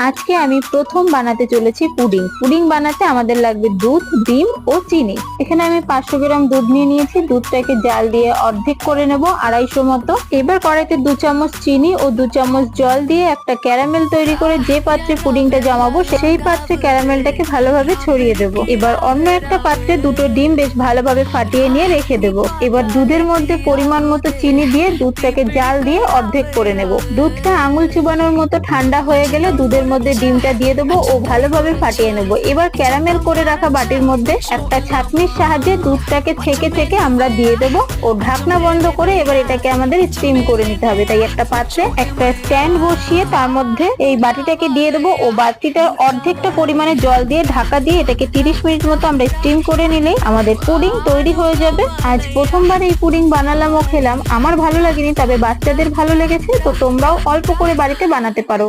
আজকে আমি প্রথম বানাতে চলেছি পুডিং। পুডিং বানাতে আমাদের লাগবে দুধ, ডিম ও চিনি। এখানে আমি 500 গ্রাম দুধ নিয়ে নিয়েছি। দুধটাকে জাল দিয়ে অর্ধেক করে নেব, 250 মতো। এবার কড়াইতে 2 চামচ চিনি ও 2 চামচ জল দিয়ে একটা ক্যারামেল তৈরি করে যে পাত্রে পুডিংটা জমাবো সেই পাত্রে ক্যারামেলটাকে ভালোভাবে ছড়িয়ে দেব। এবার অন্য একটা পাত্রে দুটো ডিম বেশ ভালোভাবে ফাটিয়ে নিয়ে রেখে দেব। এবার দুধের মধ্যে পরিমাণ মতো চিনি দিয়ে দুধটাকে জাল দিয়ে অর্ধেক করে নেব। দুধটা আঙুল চুবানোর মতো ঠান্ডা হয়ে গেলে দুধের মধ্যে ডিমটা দিয়ে দেবো ও ভালোভাবে ফাটিয়ে নেব। এবার ক্যারামেল করে রাখা বাটির মধ্যে একটা ছাঁকনির সাহায্যে দুধটাকে ছেঁকে আমরা দিয়ে দেবো ও ঢাকনা বন্ধ করে এবার এটাকে আমাদের স্টিম করে নিতে হবে। তাই একটা পাত্রে একটা স্ট্যান্ড বসিয়ে তার মধ্যে এই বাটিটাকে দিয়ে দেবো ও বাটিটার অর্ধেকটা পরিমাণে জল দিয়ে ঢাকা দিয়ে এটাকে 30 মিনিট মতো আমরা স্টিম করে নিলেই আমাদের পুডিং তৈরি হয়ে যাবে। আজ প্রথমবার এই পুডিং বানালাম ও খেলাম, আমার ভালো লাগেনি, তবে বাচ্চাদের ভালো লেগেছে, তো তোমরাও অল্প করে বাড়িতে বানাতে পারো।